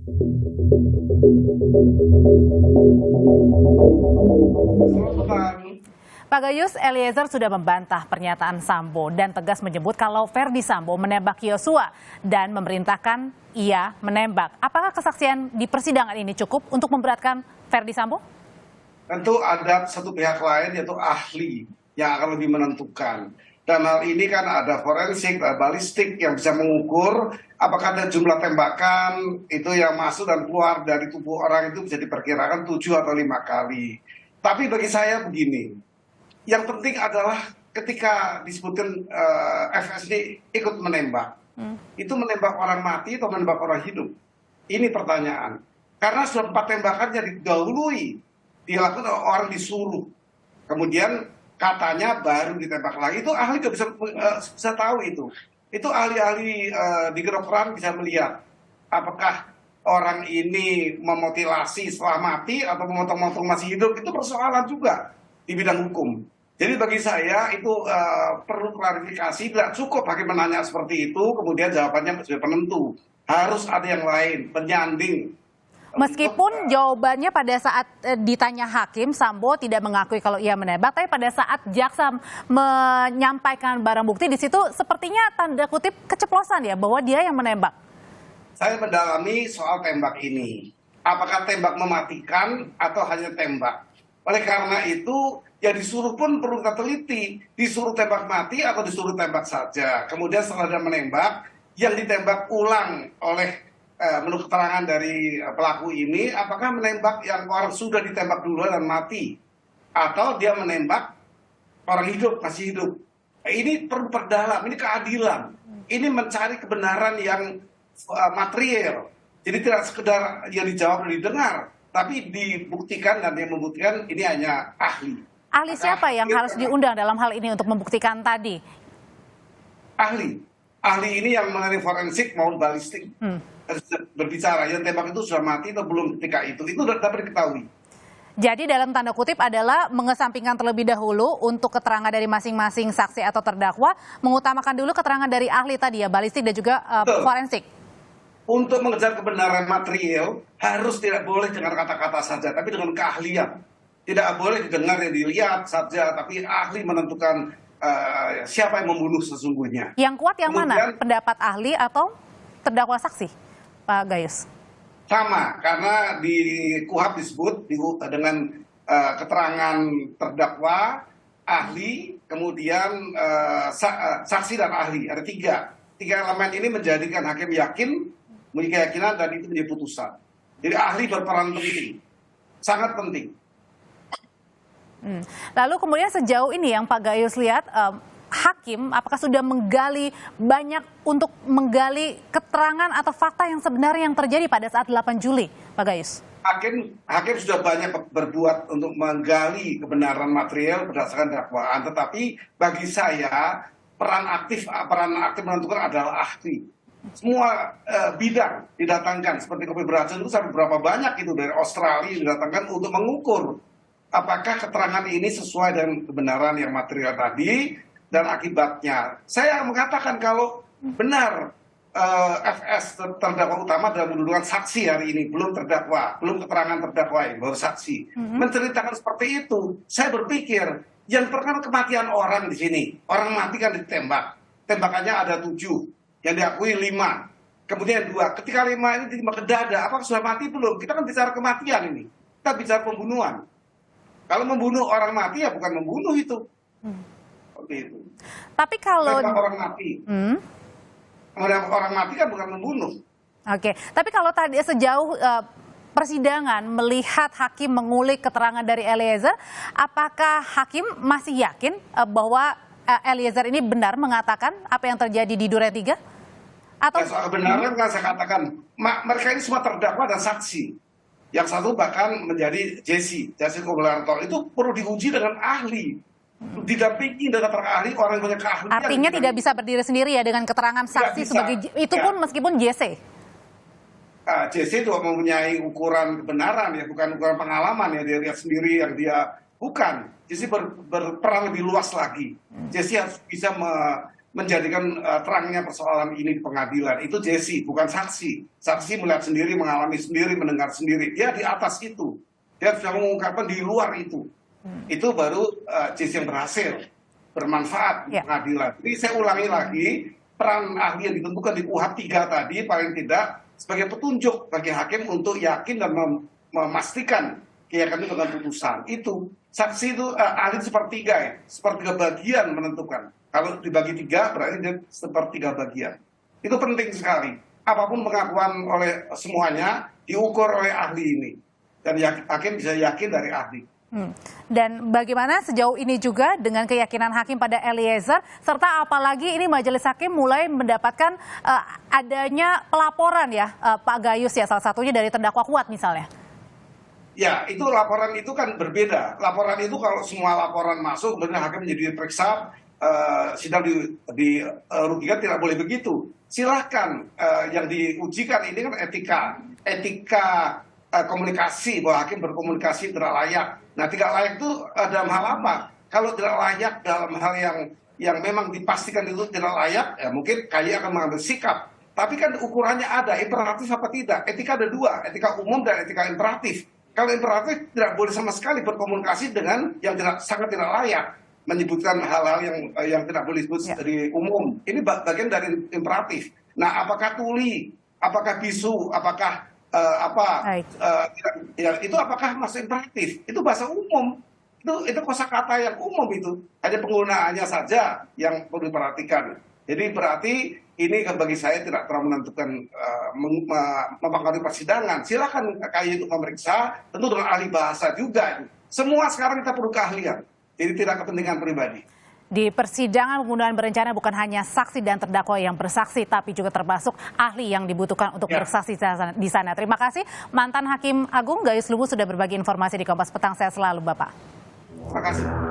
Pak Gayus, Eliezer sudah membantah pernyataan Sambo dan tegas menyebut kalau Ferdy Sambo menembak Yosua dan memerintahkan ia menembak. Apakah kesaksian di persidangan ini cukup untuk memberatkan Ferdy Sambo? Tentu ada satu pihak lain yaitu ahli yang akan lebih menentukan. Dan hal ini kan ada forensik, ada balistik yang bisa mengukur apakah ada jumlah tembakan itu yang masuk dan keluar dari tubuh orang itu bisa diperkirakan 7 atau 5 kali. Tapi bagi saya begini, yang penting adalah ketika disebutkan FS ini ikut menembak, itu menembak orang mati atau menembak orang hidup? Ini pertanyaan. Karena sudah 4 tembakan yang didahului, dilakukan orang disuruh. Kemudian katanya baru ditembak lagi, itu ahli juga bisa tahu itu. Itu ahli-ahli di kedokteran bisa melihat apakah orang ini memutilasi setelah mati atau memotong-motong masih hidup, itu persoalan juga di bidang hukum. Jadi bagi saya itu perlu klarifikasi, tidak cukup hakim menanya seperti itu, kemudian jawabannya sudah penentu. Harus ada yang lain, penyanding. Meskipun jawabannya pada saat ditanya hakim, Sambo tidak mengakui kalau ia menembak, tapi pada saat jaksa menyampaikan barang bukti, di situ sepertinya tanda kutip keceplosan ya, bahwa dia yang menembak. Saya mendalami soal tembak ini. Apakah tembak mematikan atau hanya tembak? Oleh karena itu, ya disuruh pun perlu kita teliti. Disuruh tembak mati atau disuruh tembak saja. Kemudian setelah dia menembak, yang ditembak ulang oleh menurut keterangan dari pelaku ini, apakah menembak yang orang sudah ditembak dulu dan mati? Atau dia menembak orang hidup, masih hidup? Ini perlu perdalam, ini keadilan. Ini mencari kebenaran yang material. Jadi tidak sekedar yang dijawab dan didengar, tapi dibuktikan, dan yang membuktikan ini hanya ahli. Ahli siapa yang harus diundang dalam hal ini untuk membuktikan tadi? Ahli ini yang mengenai forensik maupun balistik harus berbicara. Yang tembak itu sudah mati atau belum ketika itu dapat diketahui. Jadi dalam tanda kutip adalah mengesampingkan terlebih dahulu untuk keterangan dari masing-masing saksi atau terdakwa, mengutamakan dulu keterangan dari ahli tadi ya, balistik dan juga forensik. Untuk mengejar kebenaran material harus tidak boleh dengan kata-kata saja, tapi dengan keahlian. Tidak boleh didengar yang dilihat saja, tapi ahli menentukan siapa yang membunuh sesungguhnya. Yang kuat yang mana? Pendapat ahli atau terdakwa saksi, Pak Gayus? Sama, karena di KUHP disebut dengan keterangan terdakwa, ahli, kemudian saksi dan ahli. Ada tiga elemen ini menjadikan hakim yakin, memiliki keyakinan, dan itu menjadi putusan. Jadi ahli berperan penting, sangat penting. Lalu kemudian sejauh ini yang Pak Gayus lihat, hakim apakah sudah menggali banyak untuk menggali keterangan atau fakta yang sebenarnya yang terjadi pada saat 8 Juli, Pak Gayus? Hakim sudah banyak berbuat untuk menggali kebenaran material berdasarkan dakwaan, tetapi bagi saya peran aktif menentukan adalah ahli. Semua bidang didatangkan, seperti kopi beracun itu sampai berapa banyak itu dari Australia didatangkan untuk mengukur apakah keterangan ini sesuai dengan kebenaran yang material tadi dan akibatnya. Saya mengatakan kalau benar FS terdakwa utama dalam mendudukan saksi hari ini, belum terdakwa, belum keterangan terdakwa ini, baru saksi, menceritakan seperti itu, saya berpikir yang terkena kematian orang di sini, orang mati kan ditembak, tembakannya ada 7, yang diakui 5, kemudian 2, ketika 5 ini ditembak ke dada, apakah sudah mati belum? Kita kan bicara kematian ini, kita bicara pembunuhan. Kalau membunuh orang mati ya bukan membunuh itu. Seperti itu. Tapi kalau orang mati, orang mati kan bukan membunuh. Oke, tapi kalau tadi sejauh persidangan melihat hakim mengulik keterangan dari Eliezer, apakah hakim masih yakin bahwa Eliezer ini benar mengatakan apa yang terjadi di Duren 3? Atau soal kebenaran kan saya katakan, mereka ini semua terdakwa dan saksi. Yang satu bahkan menjadi Jesse Kobularto, itu perlu diuji dengan ahli, didampingi dengan ahli, orang yang punya keahlian. Artinya tidak bisa berdiri sendiri ya dengan keterangan saksi sebagai itu pun meskipun Jesse. Jesse juga mempunyai ukuran kebenaran ya, bukan ukuran pengalaman ya, dia lihat sendiri yang dia bukan. Jesse berperan lebih luas lagi. Jesse harus bisa menjadikan terangnya persoalan ini di pengadilan. Itu Jesse, bukan saksi. Saksi melihat sendiri, mengalami sendiri, mendengar sendiri. Dia di atas itu. Dia sudah mengungkapkan di luar itu. Itu baru Jesse yang berhasil, bermanfaat di pengadilan. Jadi saya ulangi lagi, peran ahli yang ditentukan di KUHP 3 tadi paling tidak sebagai petunjuk bagi hakim untuk yakin dan memastikan keyakinan dengan putusan. Itu saksi itu ahli sepertiga ya, sepertiga bagian menentukan. Kalau dibagi 3 berarti dia sepertiga bagian. Itu penting sekali. Apapun pengakuan oleh semuanya diukur oleh ahli ini. Dan hakim bisa yakin dari ahli. Dan bagaimana sejauh ini juga dengan keyakinan hakim pada Eliezer, serta apalagi ini majelis hakim mulai mendapatkan adanya pelaporan ya Pak Gayus ya, salah satunya dari terdakwa Kuat misalnya. Ya, itu laporan itu kan berbeda. Laporan itu kalau semua laporan masuk, kemudian hakim menjadi periksa, sidang dirugikan, tidak boleh begitu. Silahkan, yang diujikan ini kan etika komunikasi, bahwa hakim berkomunikasi tidak layak. Nah, tidak layak itu dalam hal apa? Kalau tidak layak dalam hal yang memang dipastikan itu tidak layak, ya mungkin KY akan mengambil sikap. Tapi kan ukurannya ada, imperatif apa tidak. Etika ada 2, etika umum dan etika imperatif. Kalau imperatif tidak boleh sama sekali berkomunikasi dengan yang sangat tidak layak, menyebutkan hal-hal yang tidak boleh disebut di umum. Ini bagian dari imperatif. Nah, apakah tuli, apakah bisu, apakah itu apakah masuk imperatif? Itu bahasa umum. Itu kosakata yang umum itu. Hanya penggunaannya saja yang perlu diperhatikan. Jadi berarti ini bagi saya tidak terlalu menentukan mempengaruhi persidangan. Silakan KY untuk memeriksa, tentu dengan ahli bahasa juga. Semua sekarang kita perlu keahlian. Jadi tidak kepentingan pribadi. Di persidangan pembunuhan berencana bukan hanya saksi dan terdakwa yang bersaksi, tapi juga termasuk ahli yang dibutuhkan untuk bersaksi di sana. Terima kasih mantan Hakim Agung Gayus Luwu sudah berbagi informasi di Kompas Petang. Sehat selalu Bapak. Terima kasih.